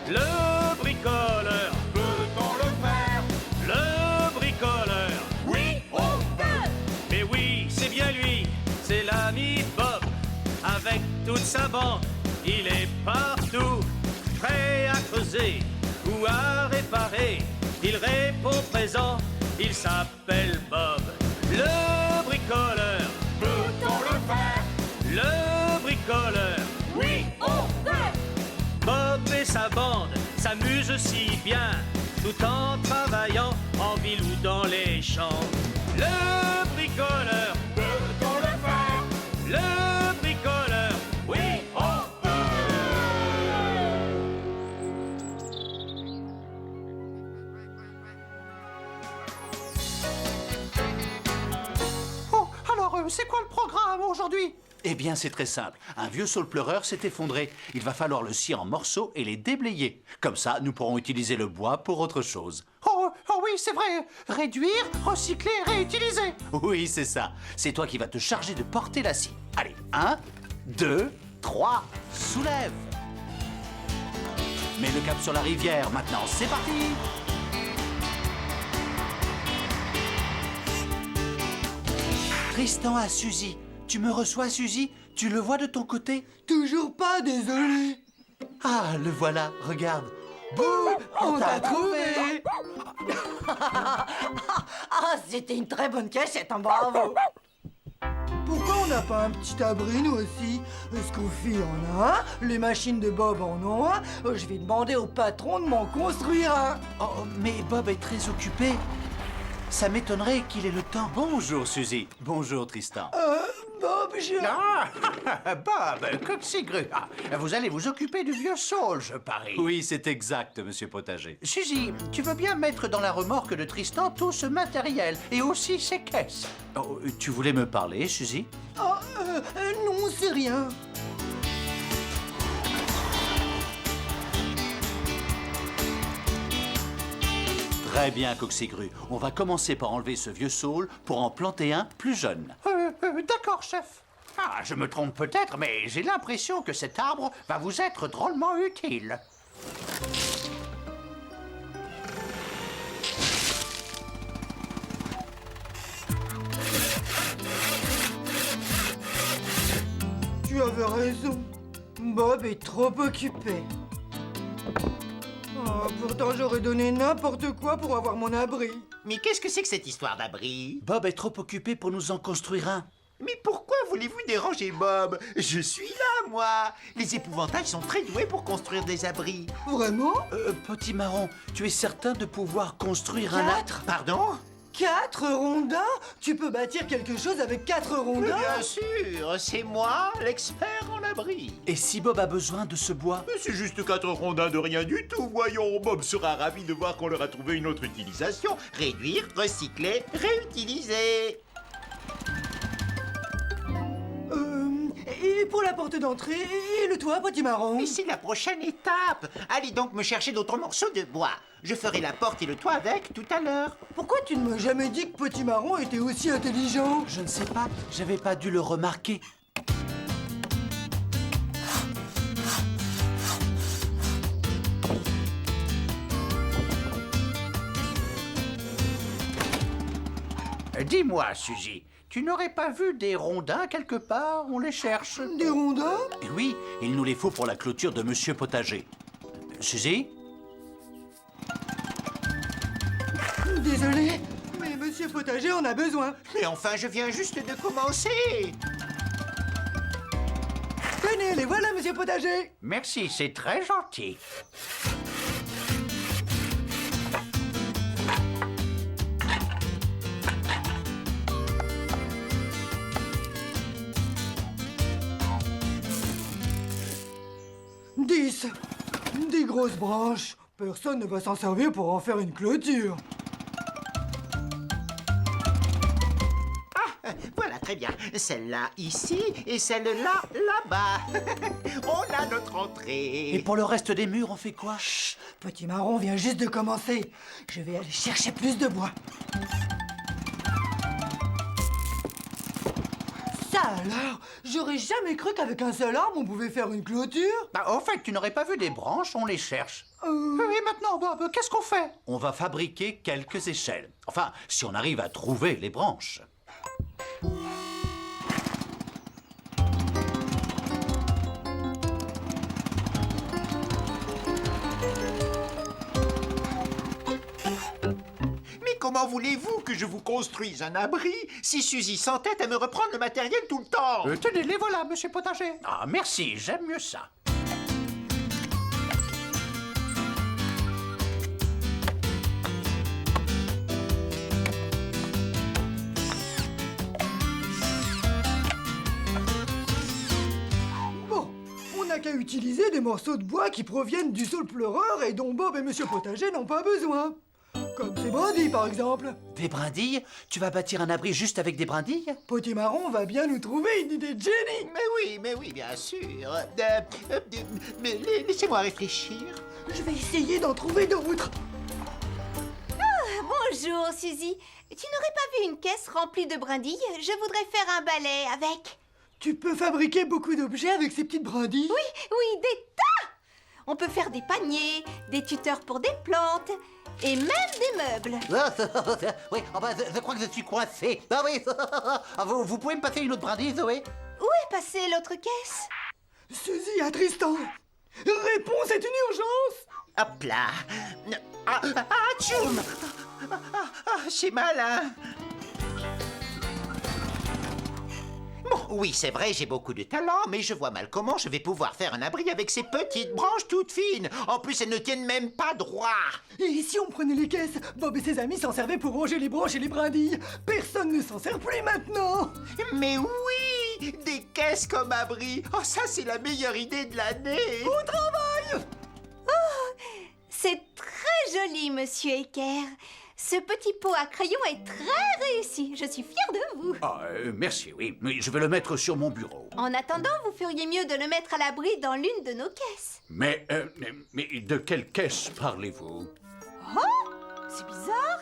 Le bricoleur, Peut-on le faire? le bricoleur. Oui, on peut! Mais oui, c'est bien lui, c'est l'ami Bob. Avec toute sa bande, il est partout, prêt à creuser ou à réparer. Il répond présent, il s'appelle Bob. Le bricoleur, Peut-on le faire? le bricoleur. Oui, on peut! Bob et sa bande s'amusent si bien, tout en travaillant en ville ou dans les champs. Le bricoleur, Peut-on le faire? le bricoleur, oui, On peut! Oh, alors, c'est quoi le programme aujourd'hui? Eh bien, c'est très simple. Un vieux saule pleureur s'est effondré. Il va falloir le scier en morceaux et les déblayer. Comme ça, nous pourrons utiliser le bois pour autre chose. Oh, oh oui, c'est vrai. Réduire, recycler, réutiliser. Oui, c'est ça. C'est toi qui vas te charger de porter la scie. Allez, 1, 2, 3, soulève. Mets le cap sur la rivière. Maintenant, c'est parti. Tristan à Suzy. Tu me reçois, Suzy? Tu le vois de ton côté? Toujours pas, désolé. Ah, le voilà, regarde. Bouh, on t'a trouvé. Ah, c'était une très bonne cachette, hein, bravo. Pourquoi on n'a pas un petit abri, nous aussi? Scoofy en a un, les machines de Bob en ont un. Je vais demander au patron de m'en construire un. Oh, mais Bob est très occupé. Ça m'étonnerait qu'il ait le temps. Bonjour, Suzy. Bonjour, Tristan. Bob, je... Ah, Bob, Coxigru, vous allez vous occuper du vieux saule, je parie. Oui, c'est exact, monsieur Potager. Suzy, tu veux bien mettre dans la remorque de Tristan tout ce matériel et aussi ses caisses? Oh, tu voulais me parler, Suzy? Oh, non, c'est rien. Très bien, Coxigru. On va commencer par enlever ce vieux saule pour en planter un plus jeune. D'accord, chef. Ah, je me trompe peut-être, mais j'ai l'impression que cet arbre va vous être drôlement utile. Tu avais raison. Bob est trop occupé. Oh, pourtant, j'aurais donné n'importe quoi pour avoir mon abri. Mais qu'est-ce que c'est que cette histoire d'abri? Bob est trop occupé pour nous en construire un. Mais pourquoi voulez-vous déranger Bob? Je suis là, moi. Les épouvantails sont très doués pour construire des abris. Vraiment? Petit marron, tu es certain de pouvoir construire un... 4? Pardon? 4 rondins? Tu peux bâtir quelque chose avec 4 rondins? Bien sûr, c'est moi, l'expert en abri. Et si Bob a besoin de ce bois? Mais c'est juste 4 rondins de rien du tout, voyons. Bob sera ravi de voir qu'on leur a trouvé une autre utilisation. Réduire, recycler, réutiliser. Et pour la porte d'entrée et le toit, petit marron? Mais c'est la prochaine étape. Allez donc me chercher d'autres morceaux de bois. Je ferai la porte et le toit avec tout à l'heure. Pourquoi tu ne m'as jamais dit que petit marron était aussi intelligent? Je ne sais pas, j'avais pas dû le remarquer. Dis-moi, Suzy, tu n'aurais pas vu des rondins quelque part? On les cherche. Des rondins? Et oui, il nous les faut pour la clôture de monsieur Potager. Suzy? Désolé, mais monsieur Potager en a besoin. Mais enfin, je viens juste de commencer. Tenez, les voilà, monsieur Potager. Merci, c'est très gentil. Des grosses branches. Personne ne va s'en servir pour en faire une clôture. Voilà, très bien. Celle-là ici et celle-là là-bas. On a notre entrée. Et pour le reste des murs, on fait quoi? Chut, petit marron vient juste de commencer. Je vais aller chercher plus de bois. Ça Alors, j'aurais jamais cru qu'avec un seul arbre, on pouvait faire une clôture. Bah, au fait, tu n'aurais pas vu des branches, on les cherche. Et maintenant, Bob, qu'est-ce qu'on fait? On va fabriquer quelques échelles. Enfin, si on arrive à trouver les branches. Mais comment voulez-vous que je vous construise un abri si Suzy s'entête à me reprendre le matériel tout le temps? Tenez, les voilà, monsieur Potager. Ah, merci, j'aime mieux ça. Bon, on n'a qu'à utiliser des morceaux de bois qui proviennent du saule pleureur et dont Bob et Monsieur Potager n'ont pas besoin. Comme ces brindilles, par exemple. Des brindilles? Tu vas bâtir un abri juste avec des brindilles? Potimarron va bien nous trouver une idée de génie. Mais oui, bien sûr. Mais laissez-moi réfléchir. Je vais essayer d'en trouver d'autres. Bonjour, Suzy. Tu n'aurais pas vu une caisse remplie de brindilles? Je voudrais faire un balai avec. Tu peux fabriquer beaucoup d'objets avec ces petites brindilles? Oui, des tas! On peut faire des paniers, des tuteurs pour des plantes et même des meubles. Oui, je crois que je suis coincé. Ah oui, vous pouvez me passer une autre brindille, Zoé? Où est passée l'autre caisse? Suzy à Tristan. Réponse est une urgence. Hop là. Tchoum. C'est malin. Bon, oui, c'est vrai, j'ai beaucoup de talent, mais je vois mal comment je vais pouvoir faire un abri avec ces petites branches toutes fines. En plus, elles ne tiennent même pas droit. Et si on prenait les caisses? Bob et ses amis s'en servaient pour ranger les branches et les brindilles. Personne ne s'en sert plus maintenant. Mais oui, des caisses comme abri. Oh, ça, c'est la meilleure idée de l'année. Au travail. C'est très joli, Monsieur Ecker. Ce petit pot à crayon est très réussi. Je suis fière de vous. Ah, merci, oui. Mais je vais le mettre sur mon bureau. En attendant, vous feriez mieux de le mettre à l'abri dans l'une de nos caisses. Mais de quelle caisse parlez-vous? Oh, c'est bizarre.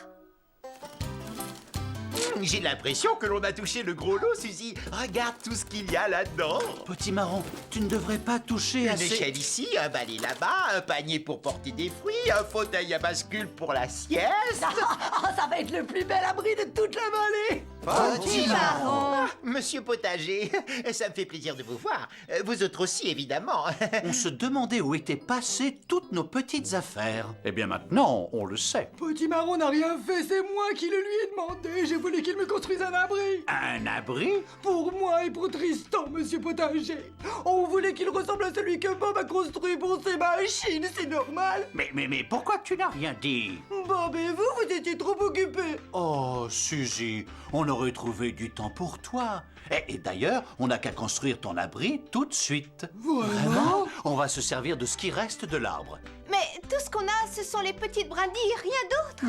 J'ai l'impression que l'on a touché le gros lot, Suzy. Regarde tout ce qu'il y a là-dedans. Potimarron, tu ne devrais pas toucher à Une ces... échelle ici, un balai là-bas, un panier pour porter des fruits, un fauteuil à bascule pour la sieste. Ça va être le plus bel abri de toute la vallée. Potimarron. Monsieur Potager, ça me fait plaisir de vous voir. Vous autres aussi, évidemment. On se demandait où étaient passées toutes nos petites affaires. Eh bien maintenant, on le sait. Potimarron n'a rien fait, c'est moi qui le lui ai demandé. J'ai voulu qu'il me construise un abri. Un abri? Pour moi et pour Tristan, Monsieur Potager. On voulait qu'il ressemble à celui que Bob a construit pour ses machines, c'est normal. Mais pourquoi tu n'as rien dit? Bob et vous étiez trop occupés. Oh, Suzy, on aurait trouvé du temps pour toi. Et d'ailleurs, on n'a qu'à construire ton abri tout de suite. Vraiment? On va se servir de ce qui reste de l'arbre. Mais tout ce qu'on a, ce sont les petites brindilles, rien d'autre.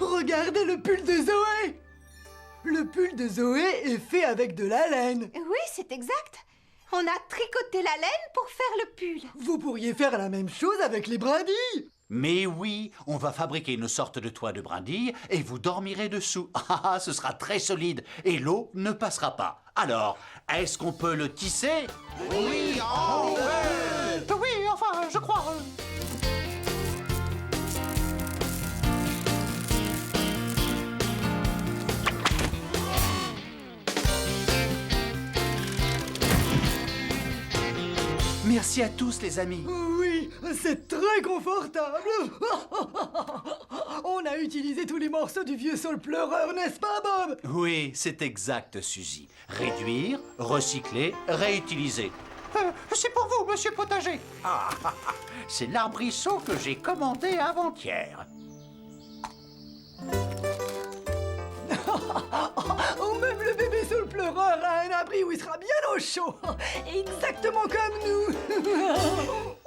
Regardez le pull de Zoé. Le pull de Zoé est fait avec de la laine. Oui, c'est exact. On a tricoté la laine pour faire le pull. Vous pourriez faire la même chose avec les brindilles. Mais oui, on va fabriquer une sorte de toit de brindilles et vous dormirez dessous. Ah, ce sera très solide et l'eau ne passera pas. Alors, est-ce qu'on peut le tisser? Oui, on veut. Oui, enfin, je crois. Merci à tous les amis. Oui, c'est très confortable. On a utilisé tous les morceaux du vieux saule pleureur, n'est-ce pas, Bob? Oui, c'est exact, Suzy. Réduire, recycler, réutiliser. C'est pour vous, Monsieur Potager. C'est l'arbrisseau que j'ai commandé avant-hier. Oh, même le bébé saule pleureur a un abri où il sera bien au chaud. Exactement comme nous.